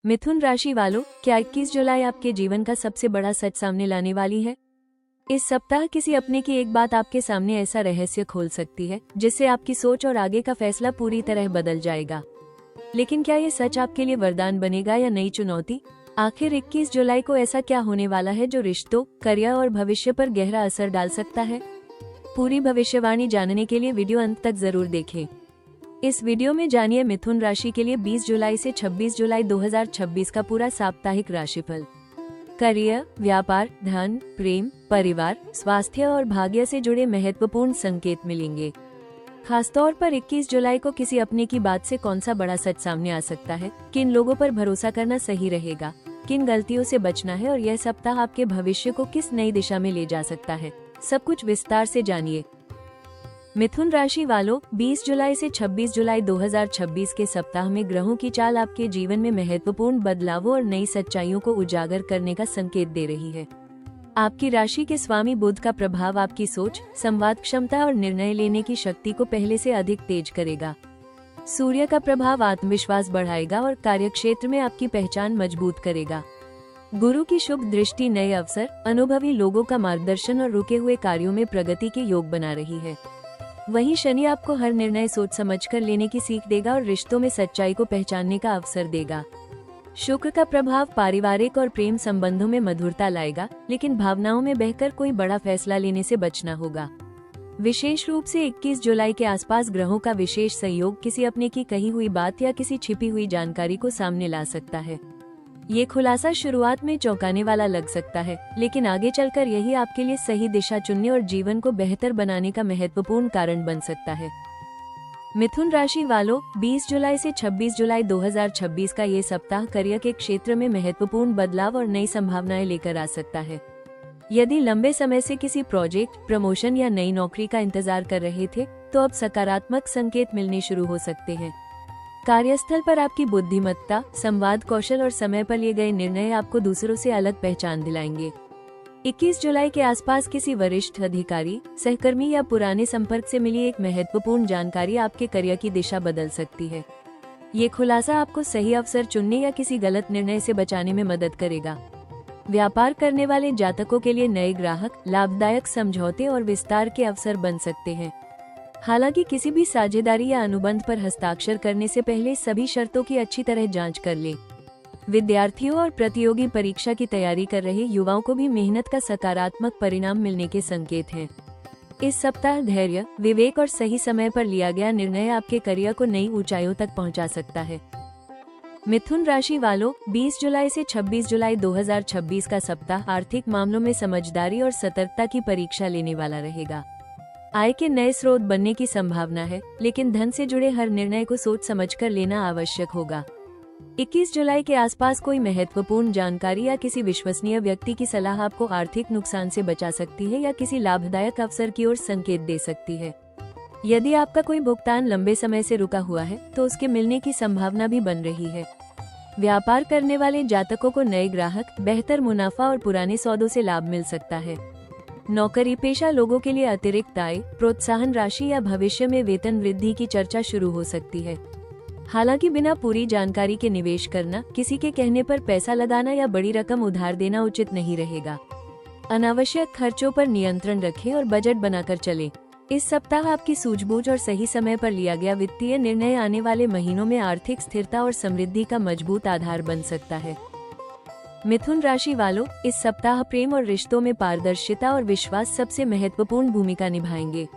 मिथुन राशि वालों, क्या 21 जुलाई आपके जीवन का सबसे बड़ा सच सामने लाने वाली है? इस सप्ताह किसी अपने की एक बात आपके सामने ऐसा रहस्य खोल सकती है जिससे आपकी सोच और आगे का फैसला पूरी तरह बदल जाएगा। लेकिन क्या ये सच आपके लिए वरदान बनेगा या नई चुनौती? आखिर 21 जुलाई को ऐसा क्या होने वाला है जो रिश्तों, करियर और भविष्य पर गहरा असर डाल सकता है? पूरी भविष्यवाणी जानने के लिए वीडियो अंत तक जरूर देखें। इस वीडियो में जानिए मिथुन राशि के लिए 20 जुलाई से 26 जुलाई 2026 का पूरा साप्ताहिक राशिफल। करियर, व्यापार, धन, प्रेम, परिवार, स्वास्थ्य और भाग्य से जुड़े महत्वपूर्ण संकेत मिलेंगे। खासतौर पर 21 जुलाई को किसी अपने की बात से कौन सा बड़ा सच सामने आ सकता है, किन लोगों पर भरोसा करना सही रहेगा, किन गलतियों से बचना है और यह सप्ताह आपके भविष्य को किस नई दिशा में ले जा सकता है, सब कुछ विस्तार से जानिए। मिथुन राशि वालों, 20 जुलाई से 26 जुलाई 2026 के सप्ताह में ग्रहों की चाल आपके जीवन में महत्वपूर्ण बदलावों और नई सच्चाइयों को उजागर करने का संकेत दे रही है। आपकी राशि के स्वामी बुध का प्रभाव आपकी सोच, संवाद क्षमता और निर्णय लेने की शक्ति को पहले से अधिक तेज करेगा। सूर्य का प्रभाव आत्मविश्वास बढ़ाएगा और कार्यक्षेत्र में आपकी पहचान मजबूत करेगा। गुरु की शुभ दृष्टि नए अवसर, अनुभवी लोगों का मार्गदर्शन और रुके हुए कार्यों में प्रगति के योग बना रही है। वहीं शनि आपको हर निर्णय सोच समझकर लेने की सीख देगा और रिश्तों में सच्चाई को पहचानने का अवसर देगा। शुक्र का प्रभाव पारिवारिक और प्रेम संबंधों में मधुरता लाएगा, लेकिन भावनाओं में बहकर कोई बड़ा फैसला लेने से बचना होगा। विशेष रूप से 21 जुलाई के आसपास ग्रहों का विशेष सहयोग किसी अपने की कही हुई बात या किसी छिपी हुई जानकारी को सामने ला सकता है। ये खुलासा शुरुआत में चौंकाने वाला लग सकता है, लेकिन आगे चलकर यही आपके लिए सही दिशा चुनने और जीवन को बेहतर बनाने का महत्वपूर्ण कारण बन सकता है। मिथुन राशि वालों, 20 जुलाई से 26 जुलाई 2026 का ये सप्ताह करियर के क्षेत्र में महत्वपूर्ण बदलाव और नई संभावनाएं लेकर आ सकता है। यदि लंबे समय से किसी प्रोजेक्ट, प्रमोशन या नई नौकरी का इंतजार कर रहे थे, तो अब सकारात्मक संकेत मिलने शुरू हो सकते हैं। कार्यस्थल पर आपकी बुद्धिमत्ता, संवाद कौशल और समय पर लिए गए निर्णय आपको दूसरों से अलग पहचान दिलाएंगे। 21 जुलाई के आसपास किसी वरिष्ठ अधिकारी, सहकर्मी या पुराने संपर्क से मिली एक महत्वपूर्ण जानकारी आपके करियर की दिशा बदल सकती है। ये खुलासा आपको सही अवसर चुनने या किसी गलत निर्णय से बचाने में मदद करेगा। व्यापार करने वाले जातकों के लिए नए ग्राहक, लाभदायक समझौते और विस्तार के अवसर बन सकते हैं। हालांकि किसी भी साझेदारी या अनुबंध पर हस्ताक्षर करने से पहले सभी शर्तों की अच्छी तरह जांच कर लें। विद्यार्थियों और प्रतियोगी परीक्षा की तैयारी कर रहे युवाओं को भी मेहनत का सकारात्मक परिणाम मिलने के संकेत हैं। इस सप्ताह धैर्य, विवेक और सही समय पर लिया गया निर्णय आपके करियर को नई ऊंचाइयों तक पहुंचा सकता है। मिथुन राशि वालों, 20 जुलाई से 26 जुलाई 2026 का सप्ताह आर्थिक मामलों में समझदारी और सतर्कता की परीक्षा लेने वाला रहेगा। आय के नए स्रोत बनने की संभावना है, लेकिन धन से जुड़े हर निर्णय को सोच समझकर लेना आवश्यक होगा। 21 जुलाई के आसपास कोई महत्वपूर्ण जानकारी या किसी विश्वसनीय व्यक्ति की सलाह आपको आर्थिक नुकसान से बचा सकती है या किसी लाभदायक अवसर की ओर संकेत दे सकती है। यदि आपका कोई भुगतान लंबे समय से रुका हुआ है, तो उसके मिलने की संभावना भी बन रही है। व्यापार करने वाले जातकों को नए ग्राहक, बेहतर मुनाफा और पुराने सौदों से लाभ मिल सकता है। नौकरी पेशा लोगों के लिए अतिरिक्त आय, प्रोत्साहन राशि या भविष्य में वेतन वृद्धि की चर्चा शुरू हो सकती है। हालांकि बिना पूरी जानकारी के निवेश करना, किसी के कहने पर पैसा लगाना या बड़ी रकम उधार देना उचित नहीं रहेगा। अनावश्यक खर्चों पर नियंत्रण रखें और बजट बनाकर चलें। इस सप्ताह आपकी सूझबूझ और सही समय पर लिया गया वित्तीय निर्णय आने वाले महीनों में आर्थिक स्थिरता और समृद्धि का मजबूत आधार बन सकता है। मिथुन राशि वालों, इस सप्ताह प्रेम और रिश्तों में पारदर्शिता और विश्वास सबसे महत्वपूर्ण भूमिका निभाएंगे।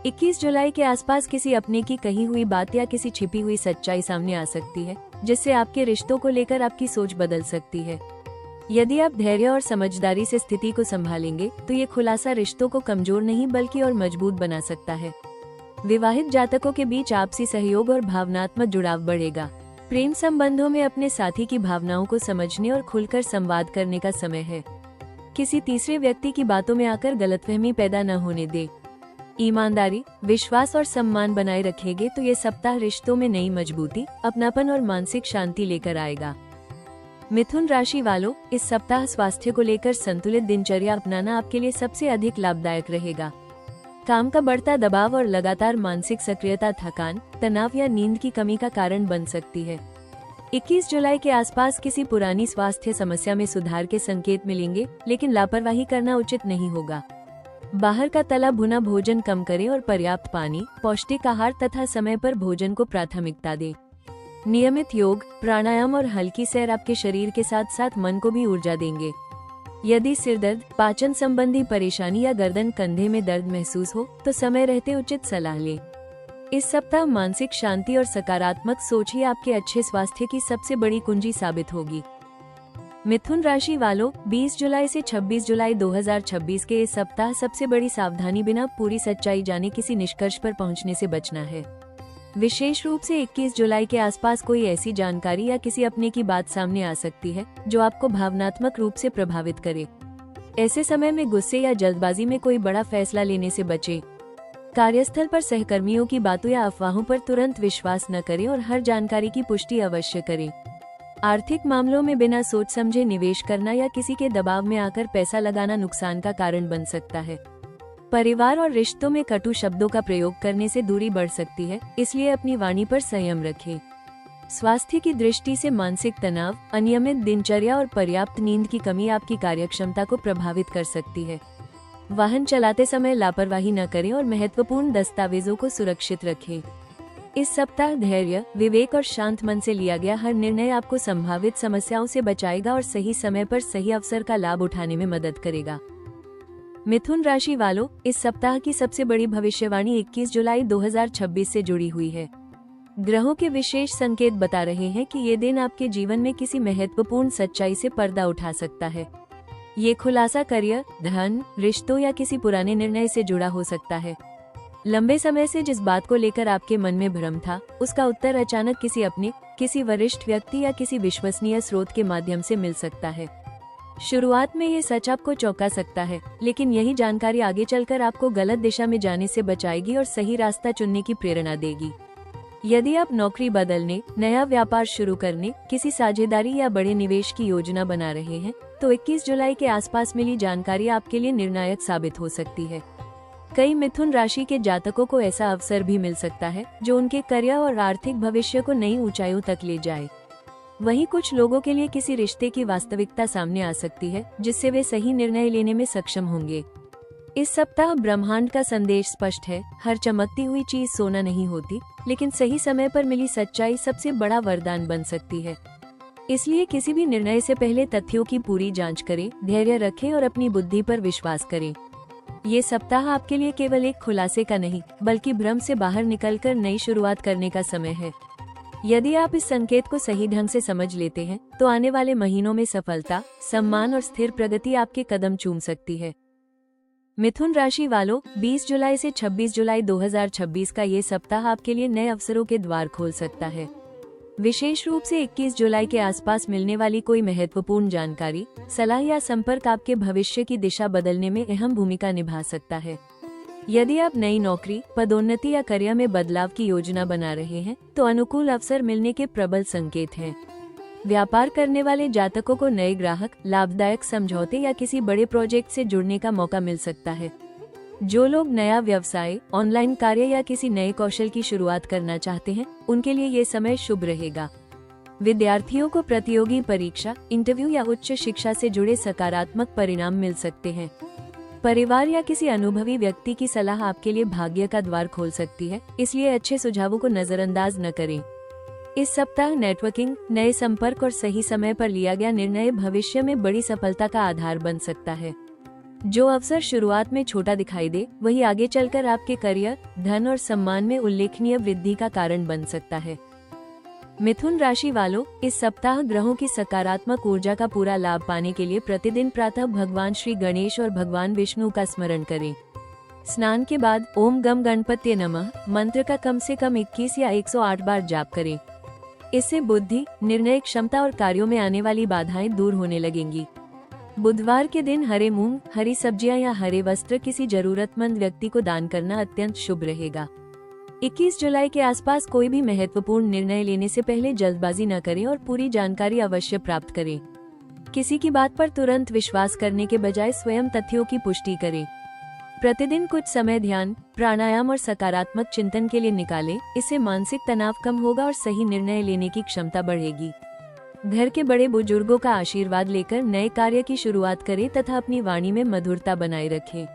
21 जुलाई के आसपास किसी अपने की कही हुई बात या किसी छिपी हुई सच्चाई सामने आ सकती है, जिससे आपके रिश्तों को लेकर आपकी सोच बदल सकती है। यदि आप धैर्य और समझदारी से स्थिति को संभालेंगे, तो ये खुलासा रिश्तों को कमजोर नहीं बल्कि और मजबूत बना सकता है। विवाहित जातकों के बीच आपसी सहयोग और भावनात्मक जुड़ाव बढ़ेगा। प्रेम संबंधों में अपने साथी की भावनाओं को समझने और खुलकर संवाद करने का समय है। किसी तीसरे व्यक्ति की बातों में आकर गलतफहमी पैदा न होने दे। ईमानदारी, विश्वास और सम्मान बनाए रखेंगे तो ये सप्ताह रिश्तों में नई मजबूती, अपनापन और मानसिक शांति लेकर आएगा। मिथुन राशि वालों, इस सप्ताह स्वास्थ्य को लेकर संतुलित दिनचर्या अपनाना आपके लिए सबसे अधिक लाभदायक रहेगा। काम का बढ़ता दबाव और लगातार मानसिक सक्रियता थकान, तनाव या नींद की कमी का कारण बन सकती है। 21 जुलाई के आसपास किसी पुरानी स्वास्थ्य समस्या में सुधार के संकेत मिलेंगे, लेकिन लापरवाही करना उचित नहीं होगा। बाहर का तला भुना भोजन कम करें और पर्याप्त पानी, पौष्टिक आहार तथा समय पर भोजन को प्राथमिकता दें। नियमित योग, प्राणायाम और हल्की सैर आपके शरीर के साथ साथ मन को भी ऊर्जा देंगे। यदि सिरदर्द, पाचन संबंधी परेशानी या गर्दन कंधे में दर्द महसूस हो तो समय रहते उचित सलाह लें। इस सप्ताह मानसिक शांति और सकारात्मक सोच ही आपके अच्छे स्वास्थ्य की सबसे बड़ी कुंजी साबित होगी। मिथुन राशि वालों, 20 जुलाई से 26 जुलाई 2026 के इस सप्ताह सबसे बड़ी सावधानी बिना पूरी सच्चाई जाने किसी निष्कर्ष पर पहुंचने से बचना है। विशेष रूप से 21 जुलाई के आसपास कोई ऐसी जानकारी या किसी अपने की बात सामने आ सकती है जो आपको भावनात्मक रूप से प्रभावित करे। ऐसे समय में गुस्से या जल्दबाजी में कोई बड़ा फैसला लेने से बचें। कार्यस्थल पर सहकर्मियों की बातों या अफवाहों पर तुरंत विश्वास न करें और हर जानकारी की पुष्टि अवश्य करें। आर्थिक मामलों में बिना सोच समझे निवेश करना या किसी के दबाव में आकर पैसा लगाना नुकसान का कारण बन सकता है। परिवार और रिश्तों में कटु शब्दों का प्रयोग करने से दूरी बढ़ सकती है, इसलिए अपनी वाणी पर संयम रखें। स्वास्थ्य की दृष्टि से मानसिक तनाव, अनियमित दिनचर्या और पर्याप्त नींद की कमी आपकी कार्यक्षमता को प्रभावित कर सकती है। वाहन चलाते समय लापरवाही न करें और महत्वपूर्ण दस्तावेजों को सुरक्षित रखें। इस सप्ताह धैर्य, विवेक और शांत मन से लिया गया हर निर्णय आपको संभावित समस्याओं से बचाएगा और सही समय पर सही अवसर का लाभ उठाने में मदद करेगा। मिथुन राशि वालों, इस सप्ताह की सबसे बड़ी भविष्यवाणी 21 जुलाई 2026 से जुड़ी हुई है। ग्रहों के विशेष संकेत बता रहे हैं कि ये दिन आपके जीवन में किसी महत्वपूर्ण सच्चाई से पर्दा उठा सकता है। ये खुलासा करियर, धन, रिश्तों या किसी पुराने निर्णय से जुड़ा हो सकता है। लंबे समय से जिस बात को लेकर आपके मन में भ्रम था, उसका उत्तर अचानक किसी वरिष्ठ व्यक्ति या किसी विश्वसनीय स्रोत के माध्यम से मिल सकता है। शुरुआत में ये सच आपको चौंका सकता है, लेकिन यही जानकारी आगे चलकर आपको गलत दिशा में जाने से बचाएगी और सही रास्ता चुनने की प्रेरणा देगी। यदि आप नौकरी बदलने, नया व्यापार शुरू करने, किसी साझेदारी या बड़े निवेश की योजना बना रहे हैं, तो 21 जुलाई के आसपास मिली जानकारी आपके लिए निर्णायक साबित हो सकती है। कई मिथुन राशि के जातकों को ऐसा अवसर भी मिल सकता है जो उनके करियर और आर्थिक भविष्य को नई ऊंचाइयों तक ले जाए। वहीं कुछ लोगों के लिए किसी रिश्ते की वास्तविकता सामने आ सकती है, जिससे वे सही निर्णय लेने में सक्षम होंगे। इस सप्ताह ब्रह्मांड का संदेश स्पष्ट है, हर चमकती हुई चीज सोना नहीं होती, लेकिन सही समय पर मिली सच्चाई सबसे बड़ा वरदान बन सकती है। इसलिए किसी भी निर्णय से पहले तथ्यों की पूरी जांच करें, धैर्य रखें और अपनी बुद्धि पर विश्वास करें। ये सप्ताह आपके लिए केवल एक खुलासे का नहीं, बल्कि भ्रम से बाहर निकलकर नई शुरुआत करने का समय है। यदि आप इस संकेत को सही ढंग से समझ लेते हैं, तो आने वाले महीनों में सफलता, सम्मान और स्थिर प्रगति आपके कदम चूम सकती है। मिथुन राशि वालों, 20 जुलाई से 26 जुलाई 2026 का ये सप्ताह आपके लिए नए अवसरों के द्वार खोल सकता है। विशेष रूप से 21 जुलाई के आसपास मिलने वाली कोई महत्वपूर्ण जानकारी, सलाह या संपर्क आपके भविष्य की दिशा बदलने में अहम भूमिका निभा सकता है। यदि आप नई नौकरी, पदोन्नति या करियर में बदलाव की योजना बना रहे हैं, तो अनुकूल अवसर मिलने के प्रबल संकेत हैं। व्यापार करने वाले जातकों को नए ग्राहक, लाभदायक समझौते या किसी बड़े प्रोजेक्ट से जुड़ने का मौका मिल सकता है। जो लोग नया व्यवसाय, ऑनलाइन कार्य या किसी नए कौशल की शुरुआत करना चाहते हैं, उनके लिए ये समय शुभ रहेगा। विद्यार्थियों को प्रतियोगी परीक्षा, इंटरव्यू या उच्च शिक्षा से जुड़े सकारात्मक परिणाम मिल सकते हैं। परिवार या किसी अनुभवी व्यक्ति की सलाह आपके लिए भाग्य का द्वार खोल सकती है, इसलिए अच्छे सुझावों को नजरअंदाज न करें। इस सप्ताह नेटवर्किंग, नए संपर्क और सही समय पर लिया गया निर्णय भविष्य में बड़ी सफलता का आधार बन सकता है। जो अवसर शुरुआत में छोटा दिखाई दे, वही आगे चलकर आपके करियर, धन और सम्मान में उल्लेखनीय वृद्धि का कारण बन सकता है। मिथुन राशि वालों, इस सप्ताह ग्रहों की सकारात्मक ऊर्जा का पूरा लाभ पाने के लिए प्रतिदिन प्रातः भगवान श्री गणेश और भगवान विष्णु का स्मरण करें। स्नान के बाद ओम गम गणपत्ये नमः मंत्र का कम से कम 21 या 108 बार जाप करें। इससे बुद्धि, निर्णय क्षमता और कार्यों में आने वाली बाधाएं दूर होने लगेंगी। बुधवार के दिन हरे मूंग, हरी सब्जियां या हरे वस्त्र किसी जरूरतमंद व्यक्ति को दान करना अत्यंत शुभ रहेगा। 21 जुलाई के आसपास कोई भी महत्वपूर्ण निर्णय लेने से पहले जल्दबाजी न करें और पूरी जानकारी अवश्य प्राप्त करें। किसी की बात पर तुरंत विश्वास करने के बजाय स्वयं तथ्यों की पुष्टि करें। प्रतिदिन कुछ समय ध्यान, प्राणायाम और सकारात्मक चिंतन के लिए निकालें। इससे मानसिक तनाव कम होगा और सही निर्णय लेने की क्षमता बढ़ेगी। घर के बड़े बुजुर्गों का आशीर्वाद लेकर नए कार्य की शुरुआत करें तथा अपनी वाणी में मधुरता बनाए रखें।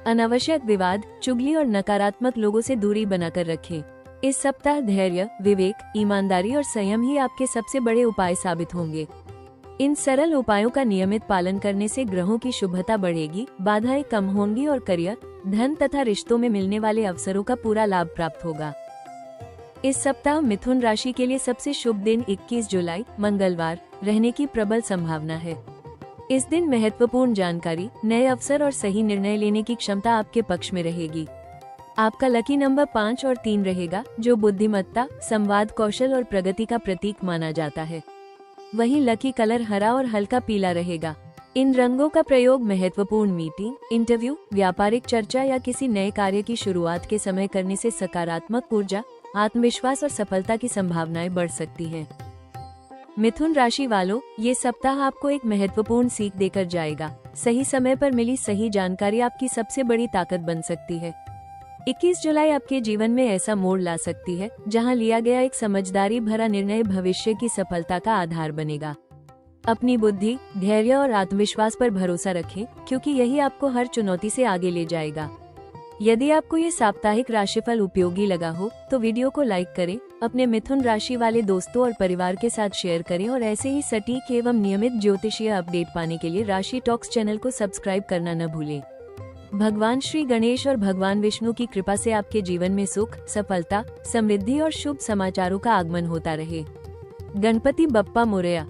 अनावश्यक विवाद, चुगली और नकारात्मक लोगों से दूरी बनाकर रखें। इस सप्ताह धैर्य, विवेक, ईमानदारी और संयम ही आपके सबसे बड़े उपाय साबित होंगे। इन सरल उपायों का नियमित पालन करने से ग्रहों की शुभता बढ़ेगी, बाधाएं कम होंगी और करियर, धन तथा रिश्तों में मिलने वाले अवसरों का पूरा लाभ प्राप्त होगा। इस सप्ताह मिथुन राशि के लिए सबसे शुभ दिन 21 जुलाई मंगलवार रहने की प्रबल संभावना है। इस दिन महत्वपूर्ण जानकारी, नए अवसर और सही निर्णय लेने की क्षमता आपके पक्ष में रहेगी। आपका लकी नंबर 5 और 3 रहेगा, जो बुद्धिमत्ता, संवाद कौशल और प्रगति का प्रतीक माना जाता है। वहीं लकी कलर हरा और हल्का पीला रहेगा। इन रंगों का प्रयोग महत्वपूर्ण मीटिंग, इंटरव्यू, व्यापारिक चर्चा या किसी नए कार्य की शुरुआत के समय करने से सकारात्मक ऊर्जा, आत्मविश्वास और सफलता की संभावनाएं बढ़ सकती हैं। मिथुन राशि वालों, ये सप्ताह आपको एक महत्वपूर्ण सीख देकर जाएगा। सही समय पर मिली सही जानकारी आपकी सबसे बड़ी ताकत बन सकती है। 21 जुलाई आपके जीवन में ऐसा मोड़ ला सकती है जहां लिया गया एक समझदारी भरा निर्णय भविष्य की सफलता का आधार बनेगा। अपनी बुद्धि, धैर्य और आत्मविश्वास पर भरोसा रखें, क्योंकि यही आपको हर चुनौती से आगे ले जाएगा। यदि आपको ये साप्ताहिक राशिफल उपयोगी लगा हो तो वीडियो को लाइक करें, अपने मिथुन राशि वाले दोस्तों और परिवार के साथ शेयर करें और ऐसे ही सटीक एवं नियमित ज्योतिषीय अपडेट पाने के लिए राशि टॉक्स चैनल को सब्सक्राइब करना न भूलें। भगवान श्री गणेश और भगवान विष्णु की कृपा से आपके जीवन में सुख, सफलता, समृद्धि और शुभ समाचारों का आगमन होता रहे। गणपति बप्पा मोरया।